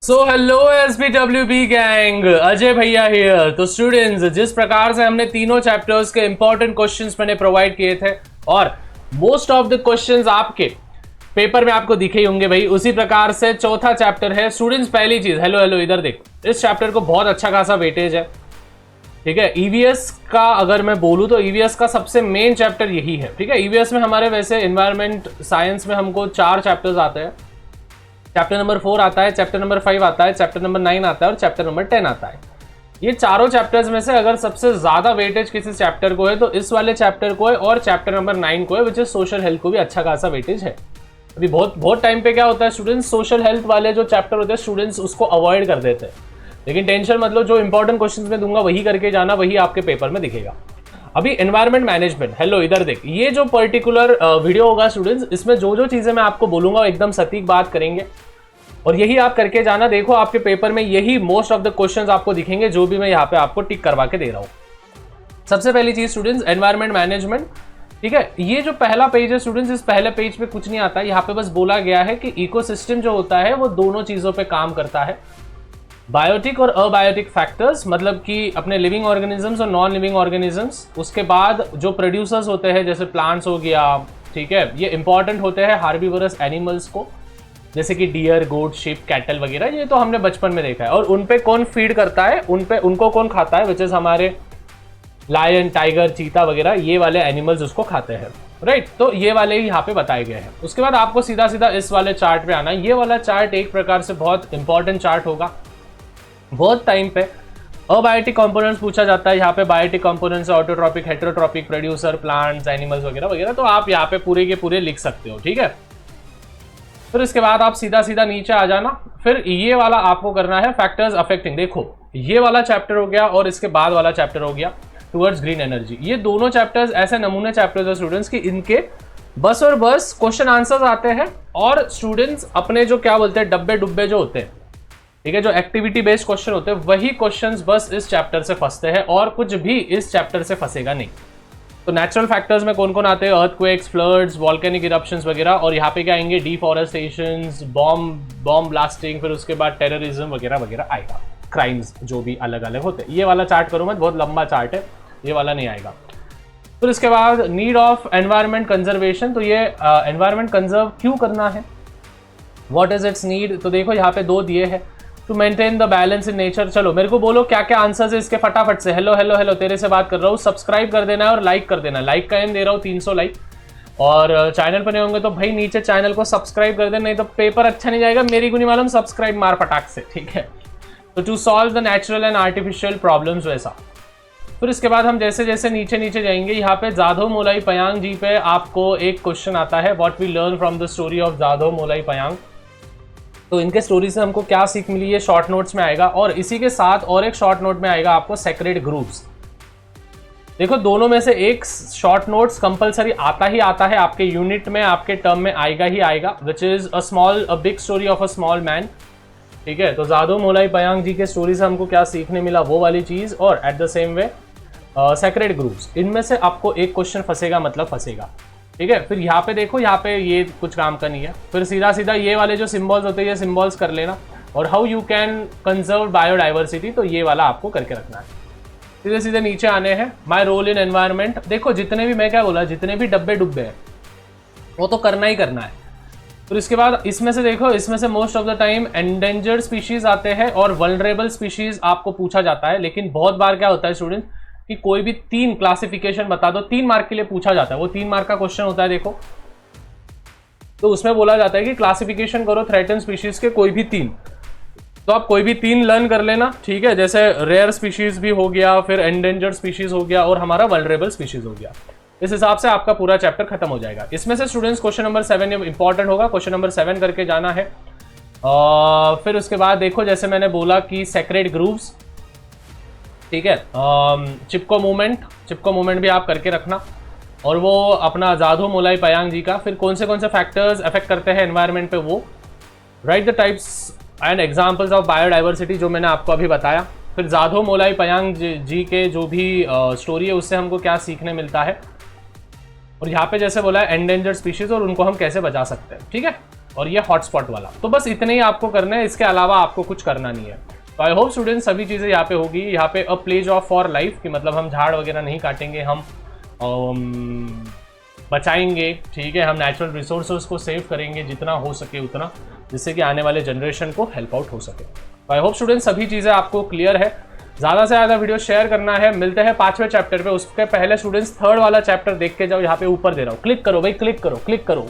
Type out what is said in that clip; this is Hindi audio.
सो हेलो एसबीडब्ल्यूबी गैंग, अजय भैया हियर। तो स्टूडेंट्स, जिस प्रकार से हमने तीनों चैप्टर्स के इंपॉर्टेंट क्वेश्चंस मैंने प्रोवाइड किए थे और मोस्ट ऑफ द क्वेश्चंस आपके पेपर में आपको दिखे ही होंगे भाई, उसी प्रकार से चौथा चैप्टर है स्टूडेंट्स। पहली चीज, हेलो हेलो इधर देख, इस चैप्टर को बहुत अच्छा खासा वेटेज है, ठीक है। ईवीएस का अगर मैं बोलूं तो ईवीएस का सबसे मेन चैप्टर यही है, ठीक है। ईवीएस में हमारे वैसे एनवायरमेंट साइंस में हमको 4 चैप्टर्स आते हैं। चैप्टर नंबर 4 आता है, चैप्टर नंबर 5 आता है, चैप्टर नंबर 9 आता है और चैप्टर नंबर 10 आता है। ये चारों चैप्टर्स में से अगर सबसे ज्यादा वेटेज किसी चैप्टर को है तो इस वाले चैप्टर को है और चैप्टर नंबर 9 को है, विच इज सोशल हेल्थ को भी अच्छा खासा वेटेज है। अभी बहुत टाइम पे क्या होता है स्टूडेंट्स, सोशल हेल्थ वाले जो चैप्टर होते हैं स्टूडेंट्स उसको अवॉइड कर देते हैं, लेकिन टेंशन मतलब जो इंपॉर्टेंट क्वेश्चंस में दूंगा वही करके जाना, वही आपके पेपर में दिखेगा। अभी एनवायरमेंट मैनेजमेंट, हेलो इधर देख, ये जो पर्टिकुलर वीडियो होगा स्टूडेंट्स, इसमें जो चीजें मैं आपको बोलूंगा एकदम सटीक बात करेंगे और यही आप करके जाना। देखो आपके पेपर में यही मोस्ट ऑफ द क्वेश्चंस आपको दिखेंगे जो भी मैं यहाँ पे आपको टिक करवा के दे रहा हूँ। सबसे पहली चीज स्टूडेंट्स, एनवायरमेंट मैनेजमेंट, ठीक है। ये जो पहला पेज है स्टूडेंट्स, इस पहले पेज पे कुछ नहीं आता, यहाँ पे बस बोला गया है कि इकोसिस्टम जो होता है वो दोनों चीजों पे काम करता है, बायोटिक और अबायोटिक फैक्टर्स, मतलब कि अपने लिविंग ऑर्गेनिजम्स और नॉन लिविंग ऑर्गेनिजम्स। उसके बाद जो प्रोड्यूसर्स होते हैं जैसे प्लांट्स हो गया, ठीक है, ये इंपॉर्टेंट होते हैं हार्बीवरस एनिमल्स को, जैसे कि डियर, गोट, शिप, कैटल वगैरह, ये तो हमने बचपन में देखा है। और उन पे कौन फीड करता है, उनको कौन खाता है, विच इज हमारे लायन, टाइगर, चीता वगैरह, ये वाले एनिमल्स उसको खाते हैं, राइट। तो ये वाले ही यहाँ पे बताए गए हैं। उसके बाद आपको सीधा सीधा इस वाले चार्ट पे आना है। ये वाला चार्ट एक प्रकार से बहुत इंपॉर्टेंट चार्ट होगा। बहुत टाइम पे अबायोटिक कंपोनेंट्स पूछा जाता है, यहाँ पे biotic components, autotrophic, heterotrophic, producer, plants, animals वगैरह वगैरह, तो आप यहाँ पे पूरे के पूरे लिख सकते हो, ठीक है। फिर इसके बाद आप सीधा सीधा नीचे आ जाना। फिर ये वाला आपको करना है फैक्टर्स अफेक्टिंग। देखो ये वाला चैप्टर हो गया और इसके बाद वाला चैप्टर हो गया टुवर्ड्स ग्रीन एनर्जी। ये दोनों चैप्टर्स ऐसे नमूने चैप्टर्स है स्टूडेंट्स की इनके बस और बस क्वेश्चन आंसर्स आते हैं और स्टूडेंट्स अपने जो क्या बोलते हैं डब्बे डुब्बे जो होते हैं, ठीक है, जो एक्टिविटी बेस्ड क्वेश्चन होते हैं, वही क्वेश्चंस बस इस चैप्टर से फंसते हैं और कुछ भी इस चैप्टर से फंसेगा नहीं। तो नेचुरल फैक्टर्स में कौन कौन आते हैं, अर्थक्वेक्स, फ्लड्स, वॉल्केनिक इरप्शंस वगैरह, और यहाँ पे क्या आएंगे, डिफॉरेस्टेशंस, बॉम्ब ब्लास्टिंग, फिर उसके बाद टेररिज्म वगैरह वगैरह आएगा, क्राइम्स जो भी अलग अलग होते हैं। ये वाला चार्ट करो मत, बहुत लंबा चार्ट है, ये वाला नहीं आएगा। फिर इसके बाद नीड ऑफ एनवायरमेंट कंजर्वेशन, तो ये एनवायरमेंट कंजर्व क्यों करना है, व्हाट इज इट्स नीड। तो देखो यहाँ पे 2 दिए हैं, to maintain the balance in nature. चलो मेरे को बोलो क्या क्या आंसर्स है इसके फटाफट से। हेलो हेलो हेलो, तेरे से बात कर रहा हूँ। सब्सक्राइब कर देना है और लाइक कर देना। लाइक का एम दे रहा हूँ 300 लाइक, और चैनल पर नहीं होंगे तो भाई नीचे चैनल को सब्सक्राइब कर देना, नहीं तो पेपर अच्छा नहीं जाएगा। मेरी को नहीं मालूम, सब्सक्राइब मार फटाक से, ठीक है। तो to solve the natural and artificial problems वैसा। फिर इसके बाद हम जैसे जैसे नीचे नीचे जाएंगे, यहाँ पे जाधव मोलाई पयांग जी पे आपको एक क्वेश्चन आता है, what we learn from the story of Jadav Molai Payeng. तो इनके स्टोरी से हमको क्या सीख मिली, ये शॉर्ट नोट्स में आएगा, और इसी के साथ और एक शॉर्ट नोट में आएगा आपको सेक्रेड ग्रुप्स। देखो दोनों में से एक शॉर्ट नोट्स कंपलसरी आता ही आता है, आपके यूनिट में, आपके टर्म में आएगा ही आएगा, which is a big story of a small man, ठीक है। तो जाधव मोलाई पयांग जी के स्टोरी से हमको क्या सीखने मिला, वो वाली चीज, और at the same way sacred groups. इनमें से आपको एक क्वेश्चन फंसेगा मतलब फंसेगा, ठीक है। फिर यहाँ पे देखो, यहाँ पे ये कुछ काम का नहीं है। फिर सीधा सीधा ये वाले जो सिंबल्स होते हैं ये सिंबल्स कर लेना, और how you can conserve biodiversity, तो ये वाला आपको करके रखना है। सीधे सीधे नीचे आने हैं, माय रोल इन एनवायरनमेंट। देखो जितने भी, मैं क्या बोला, जितने भी डब्बे डुब्बे हैं वो तो करना ही करना है। फिर इसके बाद इसमें से देखो, इसमें से most of the time endangered species आते हैं और वल्नरेबल स्पीशीज आपको पूछा जाता है, लेकिन बहुत बार क्या होता है स्टूडेंट कि कोई भी 3 क्लासिफिकेशन बता दो, 3 मार्क के लिए पूछा जाता है, वो 3 मार्क का क्वेश्चन होता है। देखो तो उसमें बोला जाता है कि क्लासिफिकेशन करो थ्रेटन स्पीशीज के कोई भी 3, तो आप कोई भी 3 लर्न कर लेना, ठीक है। जैसे रेयर स्पीशीज भी हो गया, फिर एंडेंजर्ड स्पीशीज हो गया, और हमारा वल्नरेबल स्पीशीज हो गया। इस हिसाब से आपका पूरा चैप्टर खत्म हो जाएगा। इसमें से स्टूडेंट्स क्वेश्चन नंबर 7 इंपॉर्टेंट होगा, क्वेश्चन नंबर 7 करके जाना है। फिर उसके बाद देखो, जैसे मैंने बोला कि सेक्रेड ग्रुप्स, ठीक है, चिपको मूवमेंट भी आप करके रखना, और वो अपना जाधव मोलाई पयांग जी का। फिर कौन से फैक्टर्स अफेक्ट करते हैं एनवायरनमेंट पे, वो right the types and examples of biodiversity, जो मैंने आपको अभी बताया। फिर जाधव मोलाई पयांग जी के जो भी स्टोरी है उससे हमको क्या सीखने मिलता है, और यहाँ पे जैसे बोला है एंडेंजर्ड स्पीशीज और उनको हम कैसे बचा सकते हैं, ठीक है। और ये हॉटस्पॉट वाला। तो बस इतने ही आपको करना है, इसके अलावा आपको कुछ करना नहीं है। तो आई होप स्टूडेंट्स सभी चीज़ें यहाँ पे होगी। यहाँ पे अ प्लेज ऑफ फॉर लाइफ कि मतलब हम झाड़ वगैरह नहीं काटेंगे, हम बचाएंगे, ठीक है, हम नेचुरल रिसोर्सेज को सेव करेंगे जितना हो सके उतना, जिससे कि आने वाले जनरेशन को हेल्प आउट हो सके। तो आई होप स्टूडेंट्स सभी चीज़ें आपको क्लियर है। ज़्यादा से ज़्यादा वीडियो शेयर करना है। मिलते हैं 5वें चैप्टर पे। उसके पहले स्टूडेंट्स 3rd वाला चैप्टर देख के जाओ, यहाँ पे ऊपर दे रहा हूँ, क्लिक करो भाई, क्लिक करो, क्लिक करो।